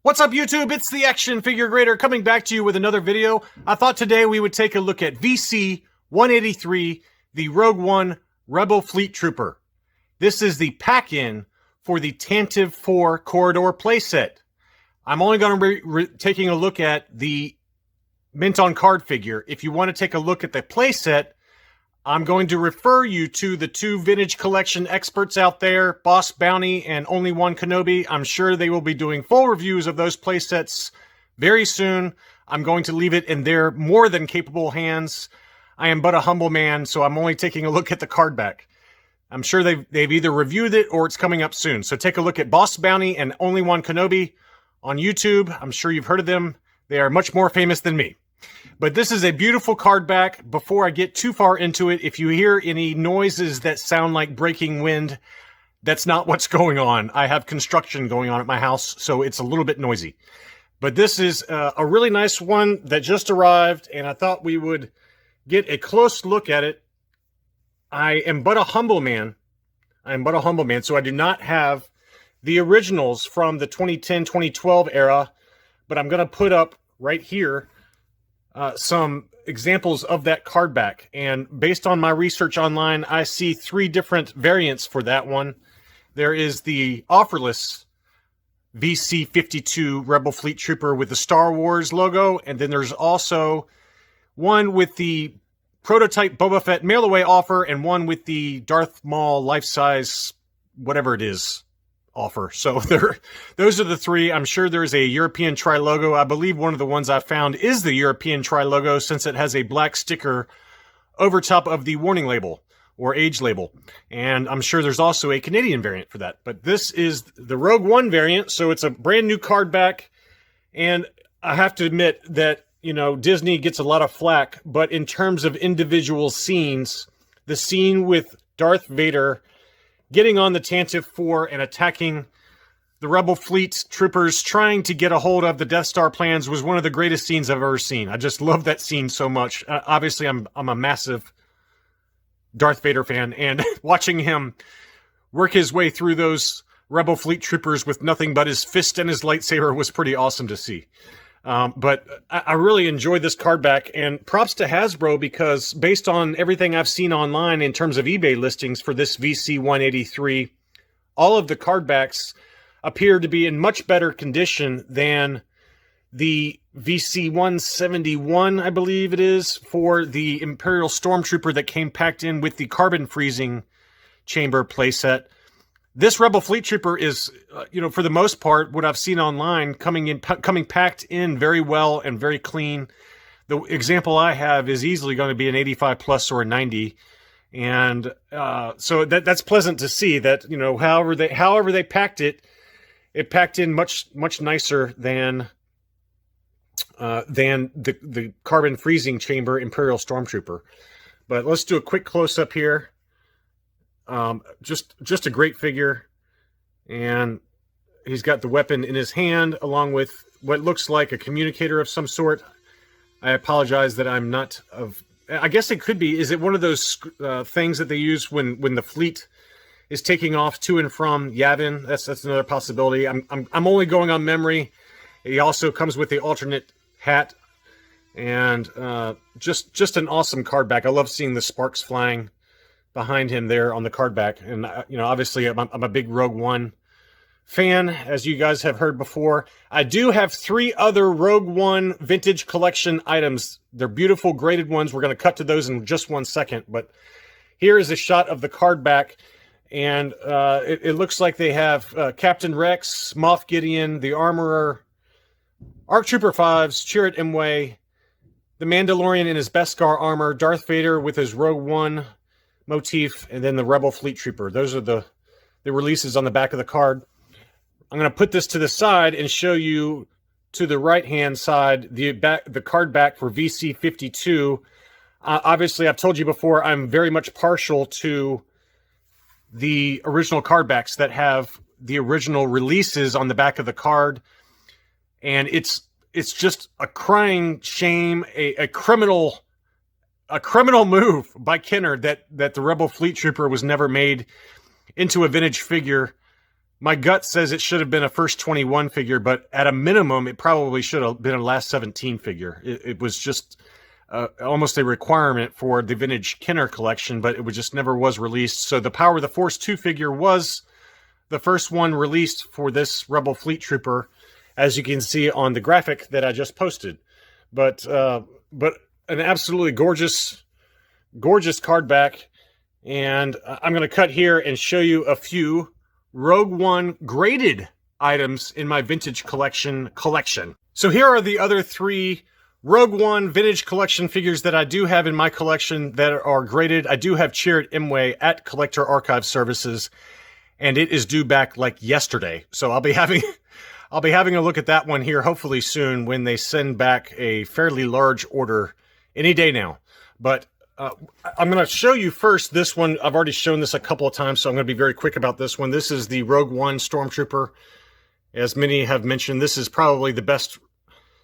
What's up, YouTube? It's the Action Figure Grader coming back to you with another video. I thought today we would take a look at VC183, the Rogue One Rebel Fleet Trooper. This is the pack-in for the Tantive 4 Corridor Playset. I'm only going to be taking a look at the mint on card figure. If you want to take a look at the playset, I'm going to refer you to the two vintage collection experts out there, Boss Bounty and Only One Kenobi. I'm sure they will be doing full reviews of those playsets very soon. I'm going to leave it in their more than capable hands. I am but a humble man, so I'm only taking a look at the card back. I'm sure they've either reviewed it or it's coming up soon. So take a look at Boss Bounty and Only One Kenobi on YouTube. I'm sure you've heard of them. They are much more famous than me. But this is a beautiful card back. Before I get too far into it, if you hear any noises that sound like breaking wind, that's not what's going on. I have construction going on at my house, so it's a little bit noisy. But this is a really nice one that just arrived, and I thought we would get a close look at it. I am but a humble man. So I do not have the originals from the 2010-2012 era, but I'm going to put up right here some examples of that card back. And based on my research online, I see three different variants for that one. There is the offerless VC52 Rebel Fleet Trooper with the Star Wars logo, and then there's also one with the prototype Boba Fett mail-away offer and one with the Darth Maul life-size whatever it is offer. So those are the three. I'm sure there's a European tri-logo. I believe one of the ones I found is the European tri-logo, since it has a black sticker over top of the warning label or age label. And I'm sure there's also a Canadian variant for that. But this is the Rogue One variant, so it's a brand new card back. And I have to admit that, you know, Disney gets a lot of flack, but in terms of individual scenes, the scene with Darth Vader getting on the Tantive 4 and attacking the Rebel Fleet troopers, trying to get a hold of the Death Star plans, was one of the greatest scenes I've ever seen. I just love that scene so much. Obviously, I'm a massive Darth Vader fan, and watching him work his way through those Rebel Fleet troopers with nothing but his fist and his lightsaber was pretty awesome to see. But I really enjoyed this card back, and props to Hasbro, because based on everything I've seen online in terms of eBay listings for this VC183, all of the card backs appear to be in much better condition than the VC171, I believe it is, for the Imperial Stormtrooper that came packed in with the carbon freezing chamber playset. This Rebel Fleet Trooper is, for the most part, what I've seen online, coming packed in very well and very clean. The example I have is easily going to be an 85 plus or a 90, and so that's pleasant to see. That, you know, however they packed it, it packed in much nicer than the carbon freezing chamber Imperial Stormtrooper. But let's do a quick close up here. Just a great figure, and he's got the weapon in his hand along with what looks like a communicator of some sort. I apologize that I'm not I guess it could be. Is it one of those things that they use when the fleet is taking off to and from Yavin? That's another possibility. I'm only going on memory. He also comes with the alternate hat, and just an awesome card back. I love seeing the sparks flying behind him there on the card back. And, obviously I'm a big Rogue One fan, as you guys have heard before. I do have three other Rogue One vintage collection items. They're beautiful graded ones. We're going to cut to those in just one second, but here is a shot of the card back, and it looks like they have Captain Rex, Moff Gideon, the Armorer, ARC Trooper 5s, Chirrut Imwe, the Mandalorian in his Beskar armor, Darth Vader with his Rogue One motif, and then the Rebel Fleet Trooper. Those are the releases on the back of the card. I'm going to put this to the side and show you to the right-hand side the card back for VC52. Obviously, I've told you before, I'm very much partial to the original card backs that have the original releases on the back of the card, and it's just a crying shame, a criminal move by Kenner that the Rebel Fleet Trooper was never made into a vintage figure My gut says it should have been a first 21 figure, but at a minimum, it probably should have been a last 17 figure. It was just almost a requirement for the vintage Kenner collection, but it just never was released. So the Power of the Force 2 figure was the first one released for this Rebel Fleet Trooper, as you can see on the graphic that I just posted. But an absolutely gorgeous card back. And I'm going to cut here and show you a few Rogue One graded items in my vintage collection. So here are the other 3 Rogue One vintage collection figures that I do have in my collection that are graded. I do have Chirrut Imwe at Collector Archive Services, and it is due back like yesterday. So I'll be having a look at that one here hopefully soon when they send back a fairly large order any day now. But I'm going to show you first this one. I've already shown this a couple of times, so I'm going to be very quick about this one. This is the Rogue One Stormtrooper. As many have mentioned, this is probably the best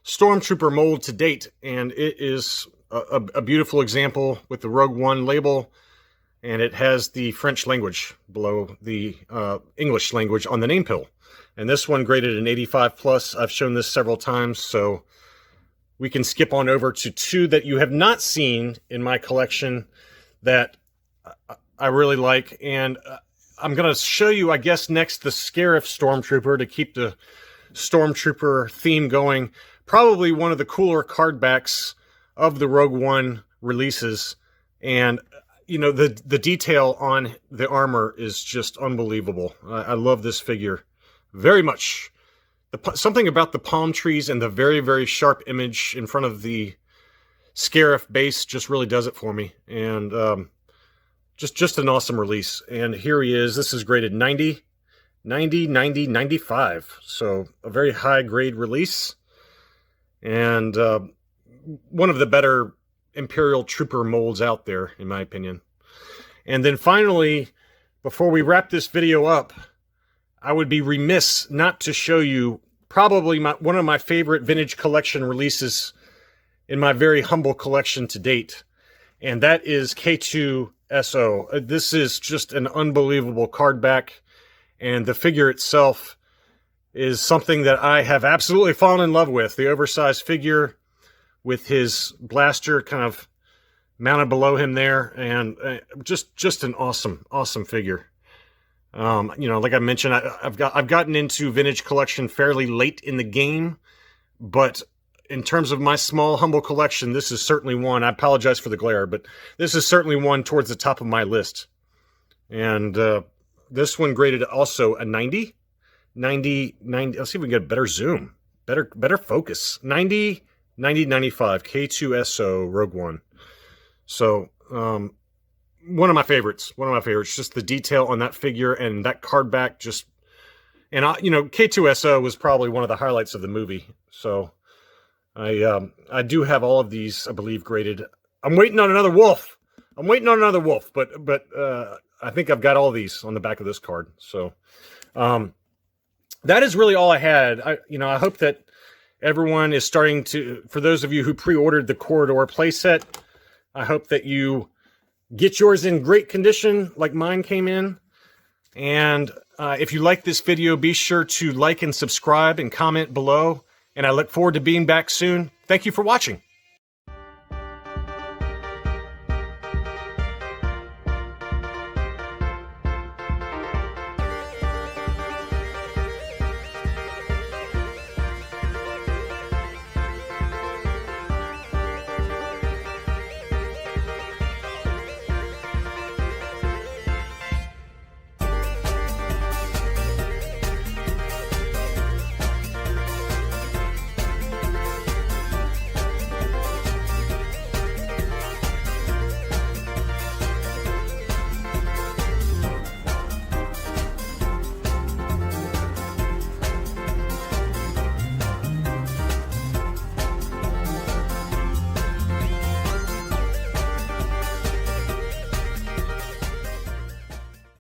Stormtrooper mold to date, and it is a beautiful example with the Rogue One label, and it has the French language below the English language on the name pill. And this one graded an 85+. I've shown this several times, so we can skip on over to 2 that you have not seen in my collection that I really like. And I'm going to show you, I guess, next the Scarif Stormtrooper to keep the Stormtrooper theme going. Probably one of the cooler card backs of the Rogue One releases. And, you know, the detail on the armor is just unbelievable. I love this figure very much. Something about the palm trees and the very, very sharp image in front of the Scarif base just really does it for me. And just an awesome release. And here he is. This is graded 90, 90, 90, 95. So a very high grade release. And one of the better Imperial Trooper molds out there, in my opinion. And then finally, before we wrap this video up, I would be remiss not to show you probably one of my favorite vintage collection releases in my very humble collection to date. And that is K2SO. This is just an unbelievable card back. And the figure itself is something that I have absolutely fallen in love with. The oversized figure with his blaster kind of mounted below him there. And just an awesome figure. You know, like I mentioned, I've gotten into vintage collection fairly late in the game, but in terms of my small, humble collection, this is certainly one. I apologize for the glare, but this is certainly one towards the top of my list. And this one graded also a 90. 90. Let's see if we can get a better zoom, better focus. 90, 90, 95. K2SO Rogue One. So, one of my favorites. Just the detail on that figure and that card back. You know, K2SO was probably one of the highlights of the movie. So I do have all of these, I believe, graded. I'm waiting on another wolf. But I think I've got all these on the back of this card. So that is really all I had. I hope that everyone is starting to. For those of you who pre-ordered the Corridor Playset, I hope that you get yours in great condition like mine came in. And if you like this video, be sure to like and subscribe and comment below. And I look forward to being back soon. Thank you for watching.